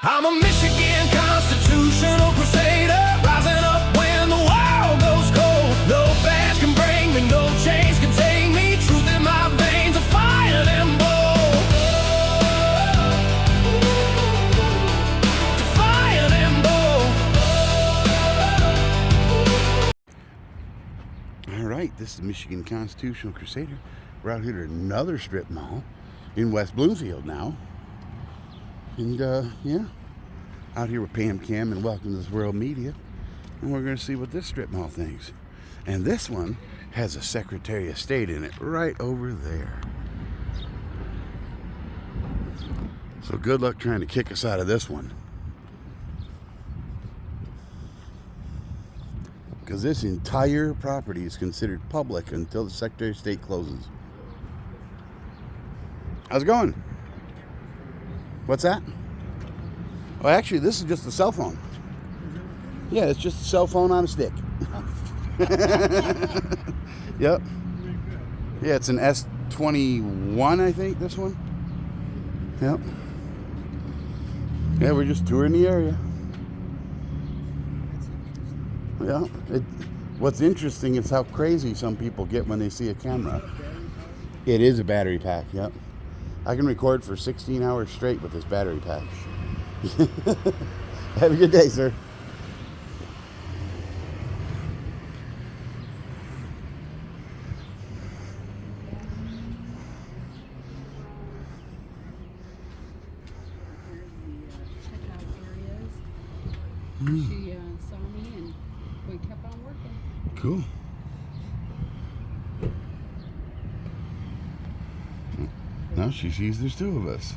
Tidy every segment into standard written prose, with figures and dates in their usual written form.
I'm a Michigan constitutional crusader, rising up when the world goes cold. No badge can bring me, no chains can take me. Truth in my veins, a fire and bold. Fire and bold. All right, this is Michigan Constitutional Crusader. We're out here at another strip mall in West Bloomfield now. And yeah, out here with Pam Cam and Welcome to This World Media. And we're going to see what this strip mall thinks. And this one has a Secretary of State in it right over there. So good luck trying to kick us out of this one. Because this entire property is considered public until the Secretary of State closes. How's it going? What's that? Oh, actually, this is just a cell phone. Yeah, it's just a cell phone on a stick. Yep. Yeah, it's an S21, I think, this one. Yep. Yeah, we're just touring the area. Yeah. What's interesting is how crazy some people get when they see a camera. It is a battery pack, yep. I can record for 16 hours straight with this battery pack. Have a good day, sir. She saw me and we kept on working. Cool. Now she sees there's two of us.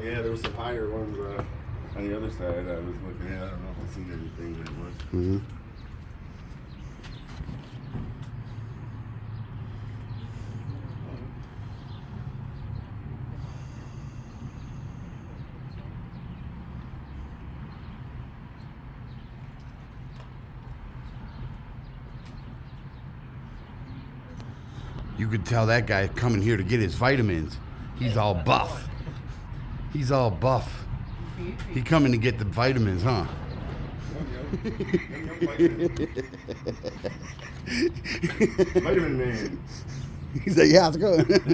There was some higher ones on the other side I was looking at. I don't know if I've seen anything that was. Mm-hmm. You could tell that guy coming here to get his vitamins. He's all buff. He's all buff. He coming to get the vitamins, huh? Vitamin man. He's like, yeah, let's go. So she alerted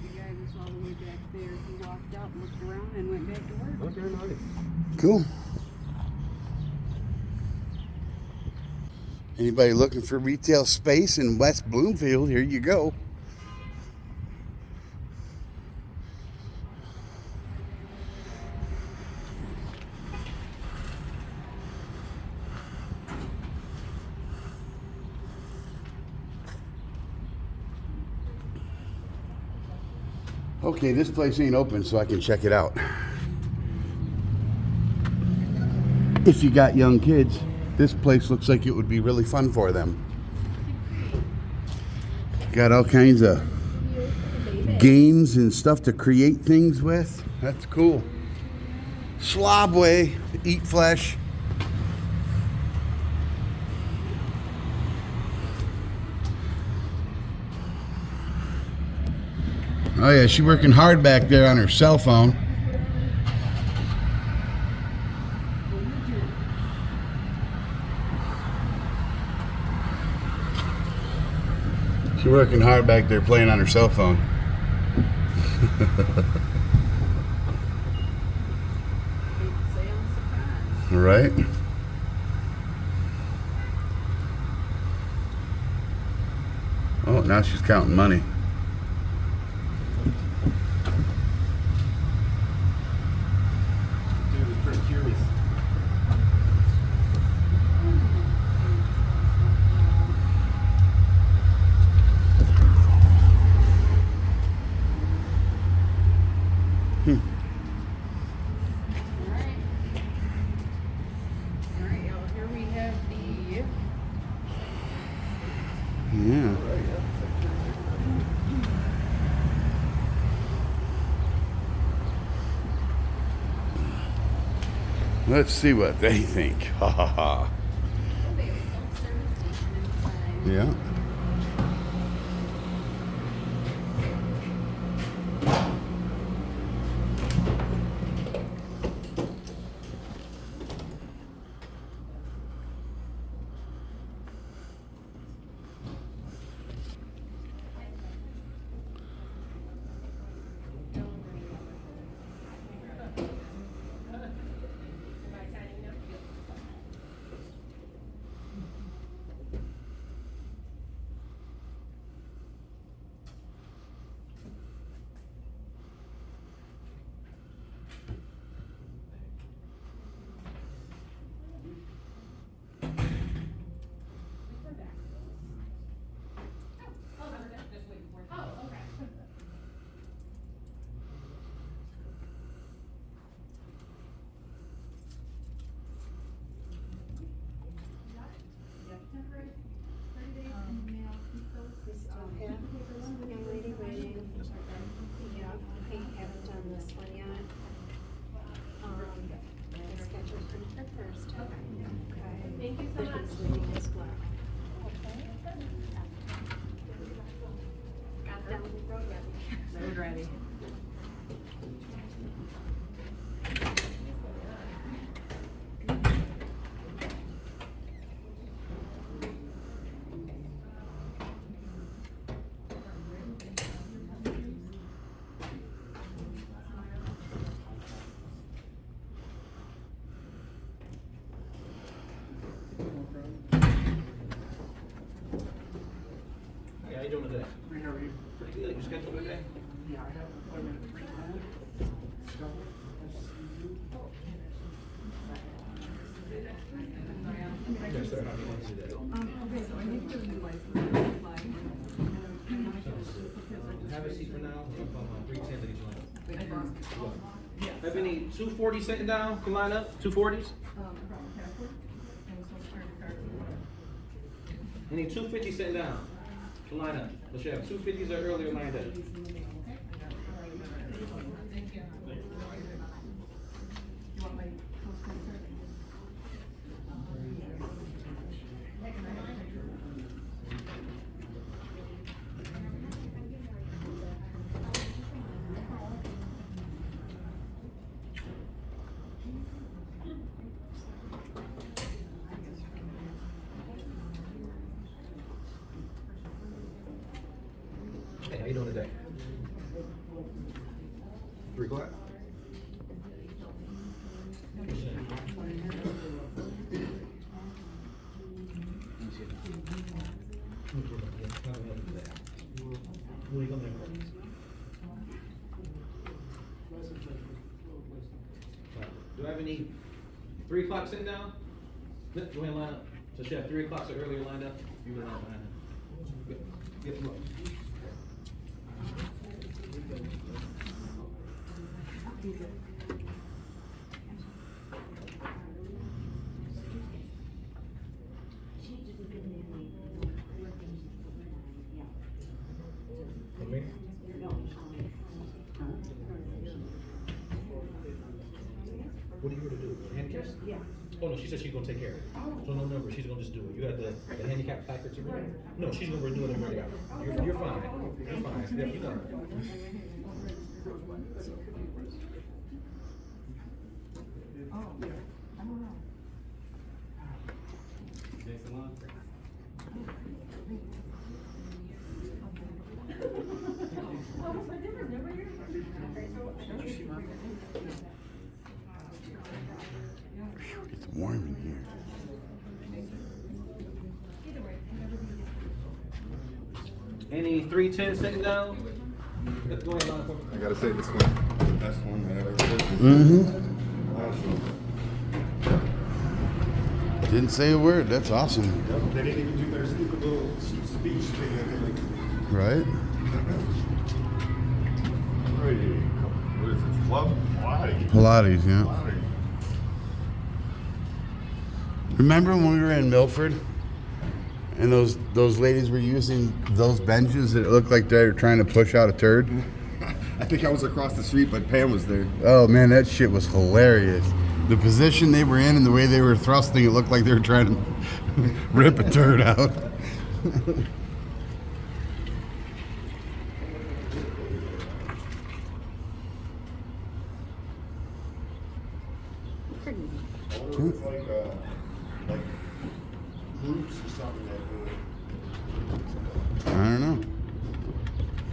the guy that's all the way back there. He walked out, looked around, and went back to work. Okay, nice. Cool. Anybody looking for retail space in West Bloomfield, here you go. Okay, this place ain't open, so I can check it out. If you got young kids, this place looks like it would be really fun for them. Got all kinds of games and stuff to create things with. That's cool. Slob way, eat flesh. Oh yeah, she's working hard back there on her cell phone. She's working hard back there playing on her cell phone. Right? Oh, now she's counting money. Dude was pretty curious. All right, y'all. Here we have the Yeah. Let's see what they think. Ha ha ha. Yeah. Young lady waiting. Yeah, I haven't done this one yet. The schedule's for first. Okay. Thank you so much. He's waiting as well. Got them road ready. road ready. How you doing today? How are you? Pretty good. You scheduled today? Yeah, I have an appointment at 3:00. Yes, sir. How can I do that? Okay, so I need to utilize the line. Have a seat for now. I'm 310 to each line. Have any 240 sitting down? Can line up? 240s? Any 250 sitting down? Can line up. Let's have 250s or earlier lined up. Hey, how you doing today? 3 o'clock? Do I have any 3 o'clock sitting down? Go ahead and line up. So you have 3 o'clock or earlier lined up? You can line up behind him. Get them up. Okay. What are you here to do? Handicaps? Yeah. Oh no, she said she's gonna take care of it. So no number, she's gonna just do it. You got the handicap placards already? No, she's gonna renew it and bring it out. You're fine. You're fine. Yeah, you got it. It's warm in here. Any 310 sitting down? Go ahead, line for me. I gotta say this one, the best one that I've ever did. Mm-hmm. Awesome. Didn't say a word. That's awesome. Yep, they didn't even do their stupid little speech thing. That they like. Right? What is this? Club? Pilates. Pilates, yeah. Pilates. Remember when we were in Milford? And those ladies were using those benches that looked like they were trying to push out a turd? I think I was across the street, but Pam was there. Oh man, that shit was hilarious. The position they were in and the way they were thrusting, it looked like they were trying to rip a turd out. I wonder if it's like groups or something that I don't know.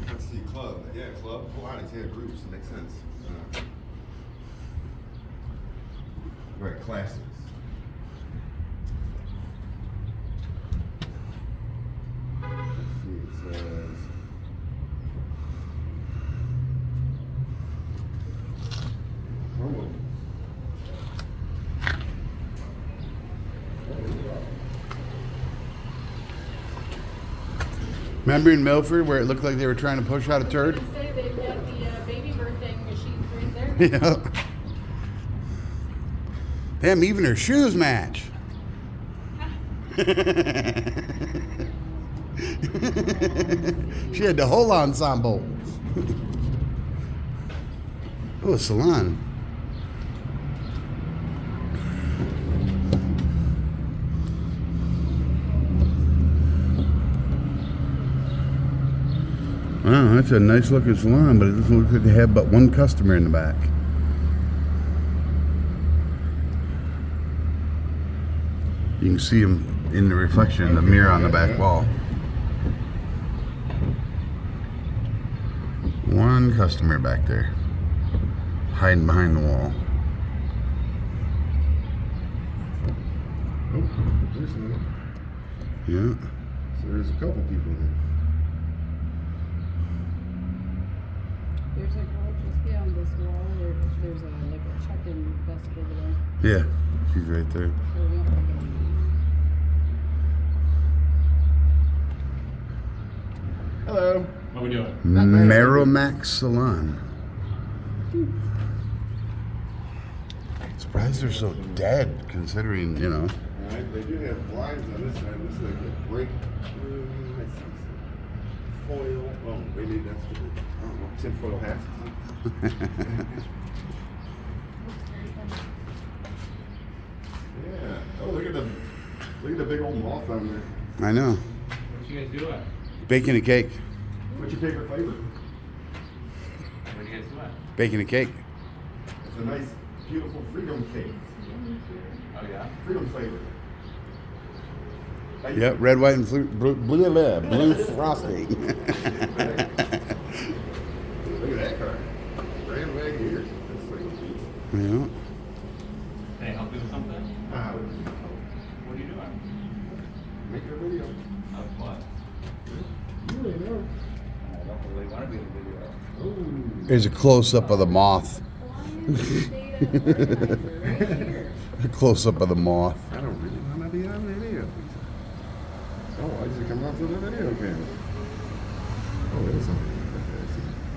let's see, club. Yeah, club. Pilates, yeah, groups. Makes sense. Right, classes. Let's see, it says. Oh. Remember in Milford where it looked like they were trying to push out a turd? Say they've got the baby birthday machines right there. Yeah. Damn, even her shoes match. She had the whole ensemble. Oh, a salon. Wow, that's a nice looking salon, but it doesn't look like they have but one customer in the back. You can see him in the reflection in the mirror on the back wall. One customer back there, hiding behind the wall. Oh, there's one. Yeah. So there's a couple people there. There's a girl just beyond this wall where there's like a check-in desk over there. Yeah, she's right there. So we don't have to go in. Hello. What we doing? Merrimack Salon. Surprised they're so dead, considering, you know. Alright, they do have blinds on this side. This is like a break room. I see some foil. Oh, maybe that's for the, I don't know, tinfoil hats or something. Yeah. Oh, look at the big old moth on there. I know. What you guys doing? Baking a cake. What's your favorite flavor? What you guys doing? Baking a cake. It's a nice, beautiful freedom cake. Oh yeah? Freedom flavor. Yep, red, white, and blue frosting. Look at that car. Brand bag here. That's like a beast. Yeah. Can I help you with something? Ah, What are you doing? make a video. Of what? You really know. I don't really want to be in the video. Ooh. Here's a close-up of the moth. A close-up of the moth. I don't really want to be on video. Oh, why does it come out to the video camera? Oh, it is on.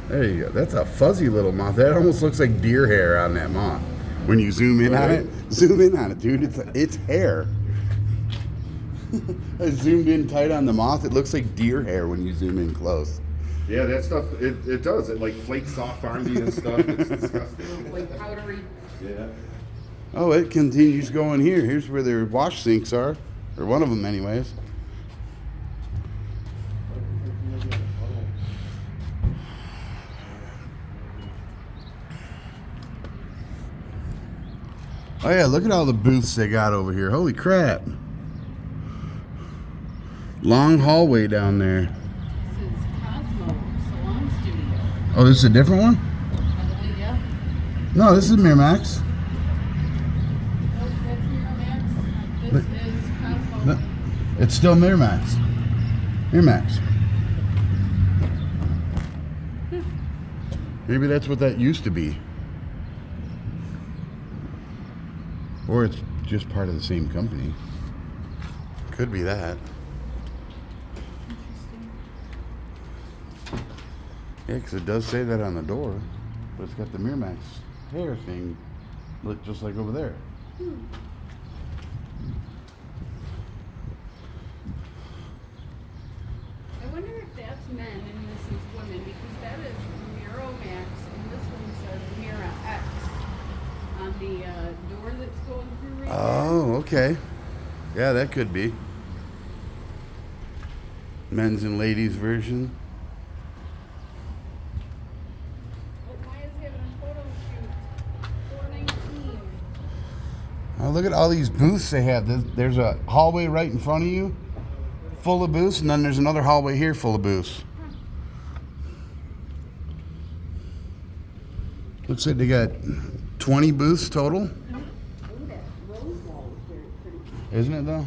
There you go. That's a fuzzy little moth. That almost looks like deer hair on that moth. When you zoom in on it, zoom in on it, dude. It's hair. I zoomed in tight on the moth. It looks like deer hair when you zoom in close. Yeah, that stuff, it does. It like flakes off on you and stuff. It's disgusting. Like powdery. Yeah. Oh, it continues going here. Here's where their wash sinks are. Or one of them, anyways. Oh yeah, look at all the booths they got over here. Holy crap. Long hallway down there. This is Cosmo Salon Studio. Oh, this is a different one? I believe, yeah. No, this is Miramax. Oh, that's Miramax. This is Cosmo. No, it's still Miramax. Miramax. Maybe that's what that used to be. Or it's just part of the same company. Could be that. Yeah, because it does say that on the door, but it's got the Miramax hair thing, look just like over there. I wonder if that's men and this is women, because that is Miromax and this one says Mira X on the door that's going through right there. Oh, okay. Yeah, that could be. Men's and ladies version. Oh, Maya's having a photo shoot. 419. Oh, look at all these booths they have. There's a hallway right in front of you, full of booths, and then there's another hallway here full of booths. Looks like they got 20 booths total. Oh, that rose wall is very pretty. Isn't it though?